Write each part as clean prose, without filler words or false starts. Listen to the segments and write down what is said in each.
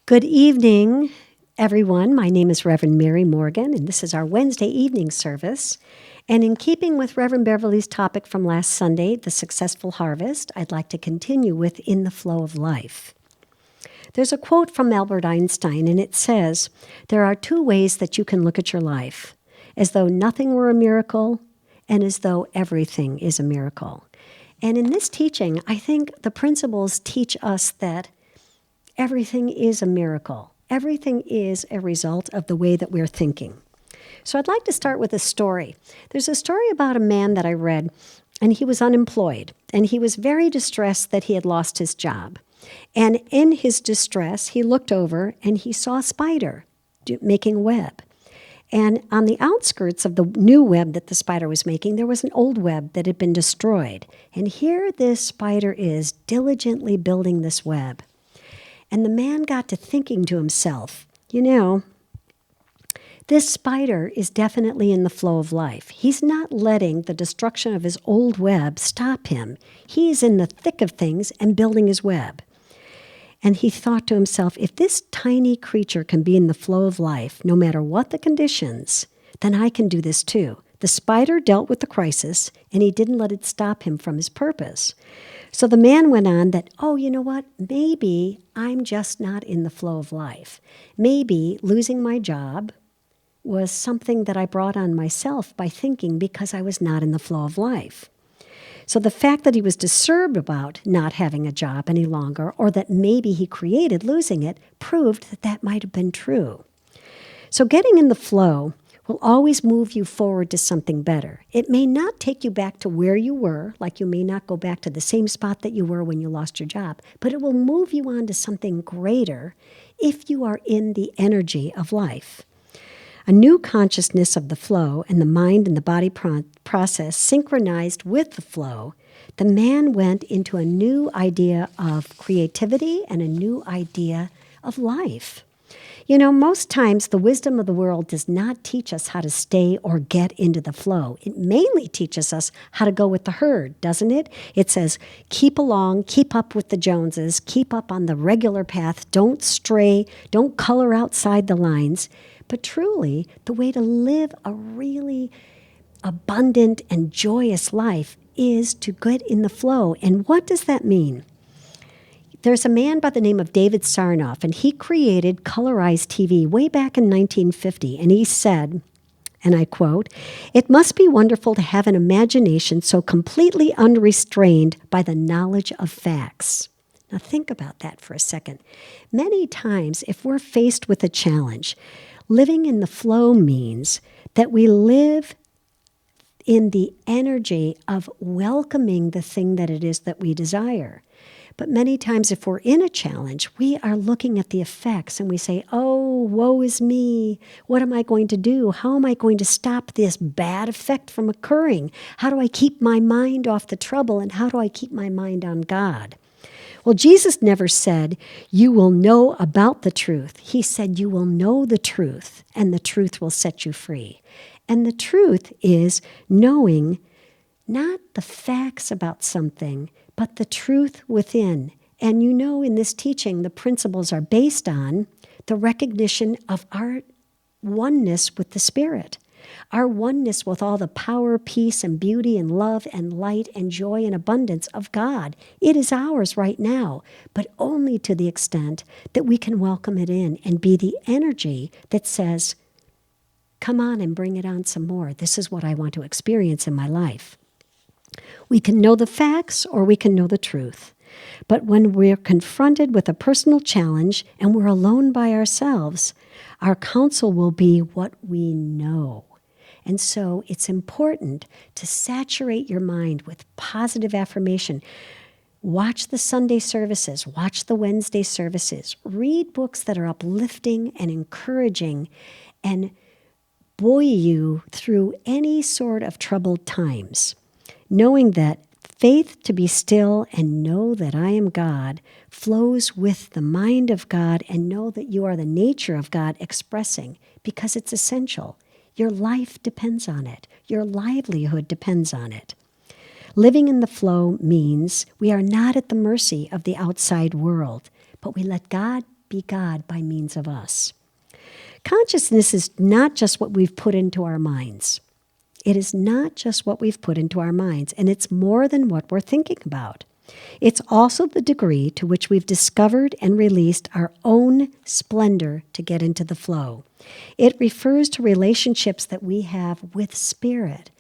Good evening, everyone. My name is Reverend Mary Morgan, and this is our Wednesday evening service. And in keeping with Reverend Beverly's topic from last Sunday, the successful harvest, I'd like to continue with In the Flow of Life. There's a quote from Albert Einstein, and it says, "There are two ways that you can look at your life, as though nothing were a miracle and as though everything is a miracle." And in this teaching, I think the principles teach us that everything is a miracle. Everything is a result of the way that we're thinking. So I'd like to start with a story. There's a story about a man that I read, and he was unemployed, and he was very distressed that he had lost his job. And in his distress, he looked over and he saw a spider making a web. And on the outskirts of the new web that the spider was making, there was an old web that had been destroyed. And here this spider is diligently building this web. And the man got to thinking to himself, this spider is definitely in the flow of life. He's not letting the destruction of his old web stop him. He's in the thick of things and building his web. And he thought to himself, if this tiny creature can be in the flow of life, no matter what the conditions, then I can do this too. The spider dealt with the crisis, and he didn't let it stop him from his purpose. So the man went on that, you know what? Maybe I'm just not in the flow of life. Maybe losing my job was something that I brought on myself by thinking because I was not in the flow of life. So the fact that he was disturbed about not having a job any longer, or that maybe he created losing it, proved that that might have been true. So getting in the flow will always move you forward to something better. It may not take you back to where you were, like you may not go back to the same spot that you were when you lost your job, but it will move you on to something greater if you are in the energy of life. A new consciousness of the flow and the mind and the body process synchronized with the flow, the man went into a new idea of creativity and a new idea of life. Most times the wisdom of the world does not teach us how to stay or get into the flow. It mainly teaches us how to go with the herd, doesn't it? It says, keep along, keep up with the Joneses, keep up on the regular path, don't stray, don't color outside the lines. But truly, the way to live a really abundant and joyous life is to get in the flow. And what does that mean? There's a man by the name of David Sarnoff, and he created colorized TV way back in 1950. And he said, and I quote, "It must be wonderful to have an imagination so completely unrestrained by the knowledge of facts." Now think about that for a second. Many times, if we're faced with a challenge, living in the flow means that we live in the energy of welcoming the thing that it is that we desire. But many times if we're in a challenge, we are looking at the effects and we say, woe is me. What am I going to do? How am I going to stop this bad effect from occurring? How do I keep my mind off the trouble, and how do I keep my mind on God? Well, Jesus never said, you will know about the truth. He said, you will know the truth, and the truth will set you free. And the truth is knowing not the facts about something, but the truth within. And in this teaching, the principles are based on the recognition of our oneness with the Spirit. Our oneness with all the power, peace, and beauty, and love, and light, and joy, and abundance of God. It is ours right now, but only to the extent that we can welcome it in and be the energy that says, come on and bring it on some more. This is what I want to experience in my life. We can know the facts or we can know the truth. But when we're confronted with a personal challenge and we're alone by ourselves, our counsel will be what we know. And so it's important to saturate your mind with positive affirmation. Watch the Sunday services, watch the Wednesday services, read books that are uplifting and encouraging and buoy you through any sort of troubled times. Knowing that faith to be still and know that I am God flows with the mind of God, and know that you are the nature of God expressing, because it's essential. Your life depends on it. Your livelihood depends on it. Living in the flow means we are not at the mercy of the outside world, but we let God be God by means of us. Consciousness is not just what we've put into our minds. It is not just what we've put into our minds, and it's more than what we're thinking about. It's also the degree to which we've discovered and released our own splendor to get into the flow. It refers to relationships that we have with Spirit.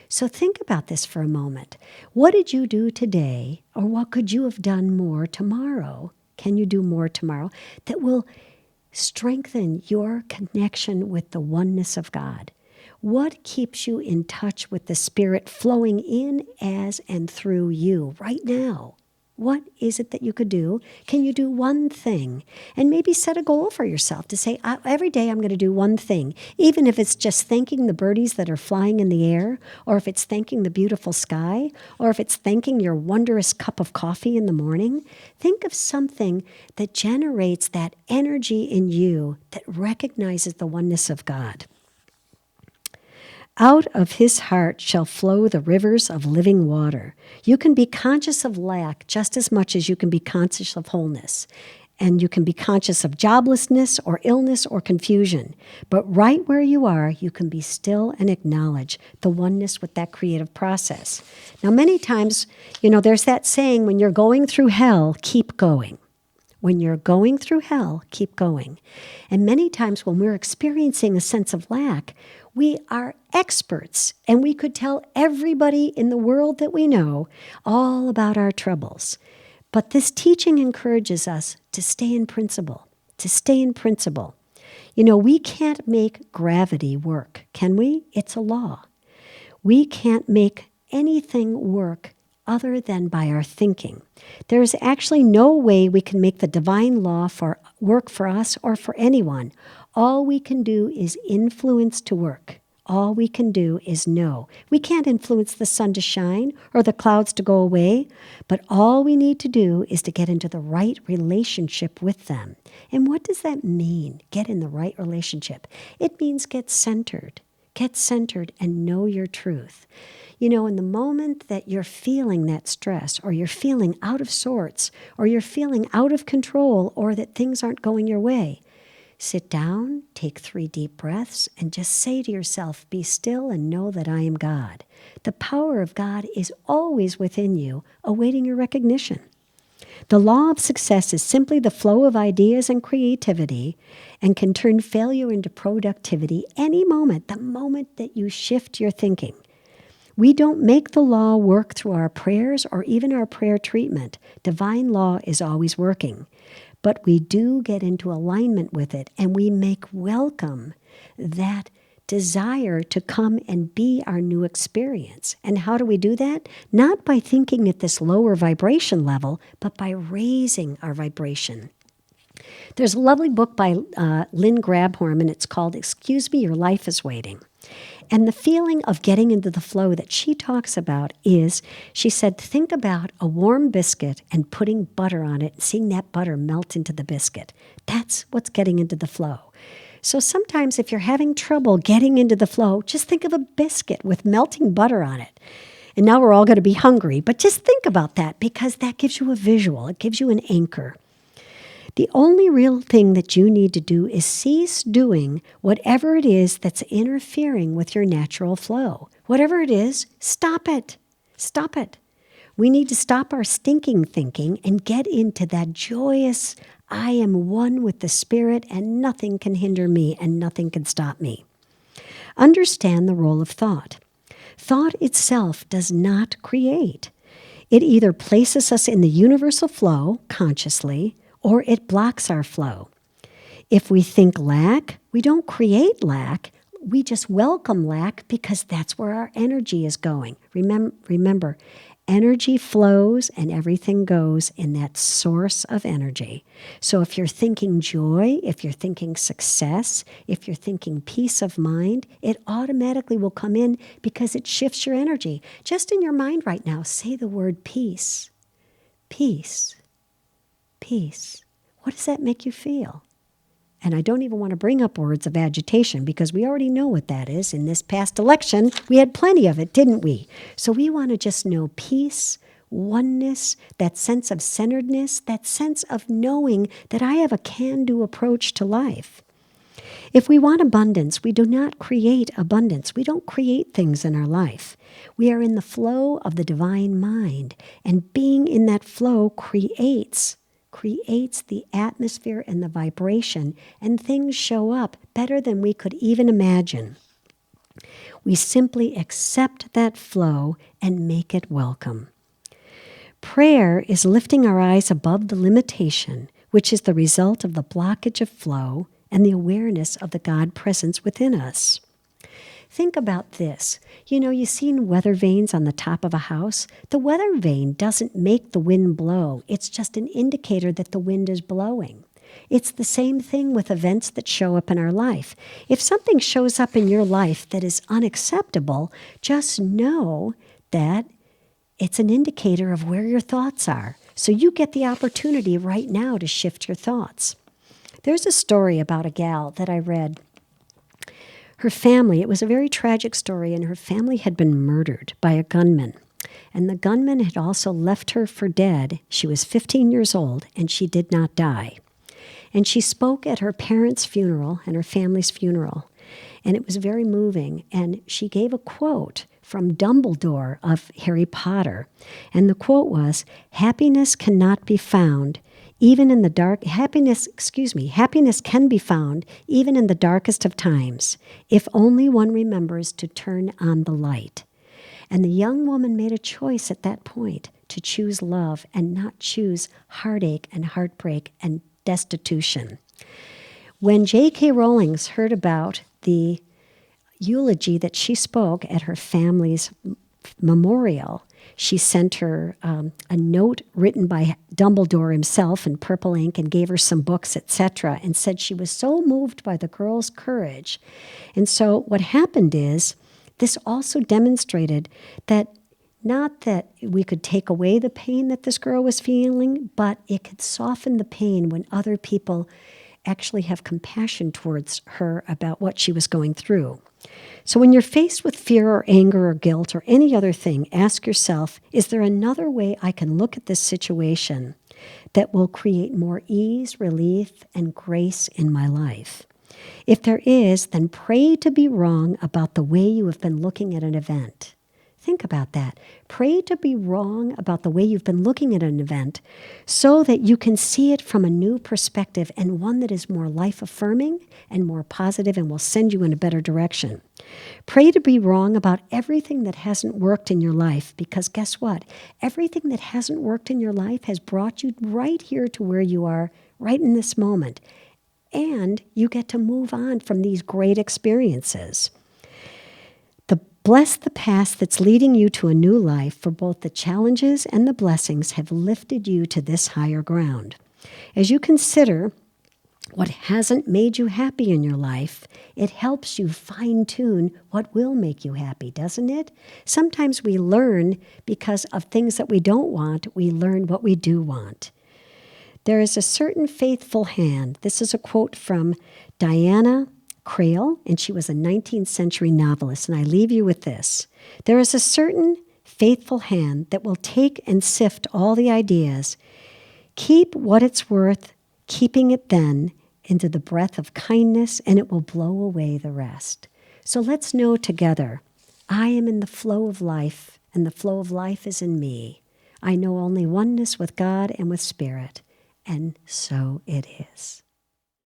So think about this for a moment. What did you do today, or what could you have done more tomorrow? Can you do more tomorrow that will strengthen your connection with the oneness of God? What keeps you in touch with the Spirit flowing in, as, and through you right now? What is it that you could do? Can you do one thing? And maybe set a goal for yourself to say, every day I'm going to do one thing. Even if it's just thanking the birdies that are flying in the air, or if it's thanking the beautiful sky, or if it's thanking your wondrous cup of coffee in the morning. Think of something that generates that energy in you that recognizes the oneness of God. Out of his heart shall flow the rivers of living water. You can be conscious of lack just as much as you can be conscious of wholeness. And you can be conscious of joblessness or illness or confusion. But right where you are, you can be still and acknowledge the oneness with that creative process. Now, many times, there's that saying, when you're going through hell, keep going. When you're going through hell, keep going. And many times when we're experiencing a sense of lack, we are experts, and we could tell everybody in the world that we know all about our troubles. But this teaching encourages us to stay in principle, we can't make gravity work, can we? It's a law. We can't make anything work other than by our thinking. There is actually no way we can make the divine law work for us or for anyone. All we can do is influence to work. All we can do is know. We can't influence the sun to shine or the clouds to go away, but all we need to do is to get into the right relationship with them. And what does that mean, get in the right relationship? It means get centered and know your truth. In the moment that you're feeling that stress, or you're feeling out of sorts, or you're feeling out of control, or that things aren't going your way, sit down, take 3 deep breaths, and just say to yourself, be still and know that I am God. The power of God is always within you, awaiting your recognition. The law of success is simply the flow of ideas and creativity, and can turn failure into productivity any moment, the moment that you shift your thinking. We don't make the law work through our prayers or even our prayer treatment. Divine law is always working. But we do get into alignment with it, and we make welcome that desire to come and be our new experience. And how do we do that? Not by thinking at this lower vibration level, but by raising our vibration. There's a lovely book by Lynn Grabhorn, and it's called Excuse Me, Your Life is Waiting. And the feeling of getting into the flow that she talks about is, she said, think about a warm biscuit and putting butter on it and seeing that butter melt into the biscuit. That's what's getting into the flow. So sometimes if you're having trouble getting into the flow, just think of a biscuit with melting butter on it. And now we're all going to be hungry, but just think about that, because that gives you a visual. It gives you an anchor. The only real thing that you need to do is cease doing whatever it is that's interfering with your natural flow. Whatever it is, stop it. Stop it. We need to stop our stinking thinking and get into that joyous, I am one with the Spirit and nothing can hinder me and nothing can stop me. Understand the role of thought. Thought itself does not create. It either places us in the universal flow consciously, or it blocks our flow. If we think lack, we don't create lack. We just welcome lack because that's where our energy is going. Remember, energy flows and everything goes in that source of energy. So if you're thinking joy, if you're thinking success, if you're thinking peace of mind, it automatically will come in because it shifts your energy. Just in your mind right now, say the word peace. Peace. Peace. What does that make you feel? And I don't even want to bring up words of agitation because we already know what that is. In this past election, we had plenty of it, didn't we? So we want to just know peace, oneness, that sense of centeredness, that sense of knowing that I have a can-do approach to life. If we want abundance, we do not create abundance. We don't create things in our life. We are in the flow of the divine mind, and being in that flow creates the atmosphere and the vibration, and things show up better than we could even imagine. We simply accept that flow and make it welcome. Prayer is lifting our eyes above the limitation, which is the result of the blockage of flow and the awareness of the God presence within us. Think about this. You've seen weather vanes on the top of a house. The weather vane doesn't make the wind blow. It's just an indicator that the wind is blowing. It's the same thing with events that show up in our life. If something shows up in your life that is unacceptable, just know that it's an indicator of where your thoughts are. So you get the opportunity right now to shift your thoughts. There's a story about a gal that I read. Her family, it was a very tragic story, and her family had been murdered by a gunman. And the gunman had also left her for dead. She was 15 years old, and she did not die. And she spoke at her parents' funeral and her family's funeral. And it was very moving. And she gave a quote from Dumbledore of Harry Potter. And the quote was, happiness cannot be found even in the dark, happiness can be found even in the darkest of times, if only one remembers to turn on the light. And the young woman made a choice at that point to choose love and not choose heartache and heartbreak and destitution. When J.K. Rowling heard about the eulogy that she spoke at her family's memorial, she sent her a note written by Dumbledore himself in purple ink and gave her some books, etc., and said she was so moved by the girl's courage. And so what happened is this also demonstrated that not that we could take away the pain that this girl was feeling, but it could soften the pain when other people actually have compassion towards her about what she was going through. So when you're faced with fear or anger or guilt or any other thing, ask yourself, is there another way I can look at this situation that will create more ease, relief, and grace in my life? If there is, then pray to be wrong about the way you have been looking at an event. Think about that. Pray to be wrong about the way you've been looking at an event so that you can see it from a new perspective and one that is more life-affirming and more positive and will send you in a better direction. Pray to be wrong about everything that hasn't worked in your life, because guess what? Everything that hasn't worked in your life has brought you right here to where you are right in this moment. And you get to move on from these great experiences. Bless the past that's leading you to a new life, for both the challenges and the blessings have lifted you to this higher ground. As you consider what hasn't made you happy in your life, it helps you fine-tune what will make you happy, doesn't it? Sometimes we learn because of things that we don't want, we learn what we do want. There is a certain faithful hand. This is a quote from Diana Crale, and she was a 19th century novelist, and I leave you with this. There is a certain faithful hand that will take and sift all the ideas, keep what it's worth, keeping it then into the breath of kindness, and it will blow away the rest. So let's know together, I am in the flow of life, and the flow of life is in me. I know only oneness with God and with Spirit, and so it is.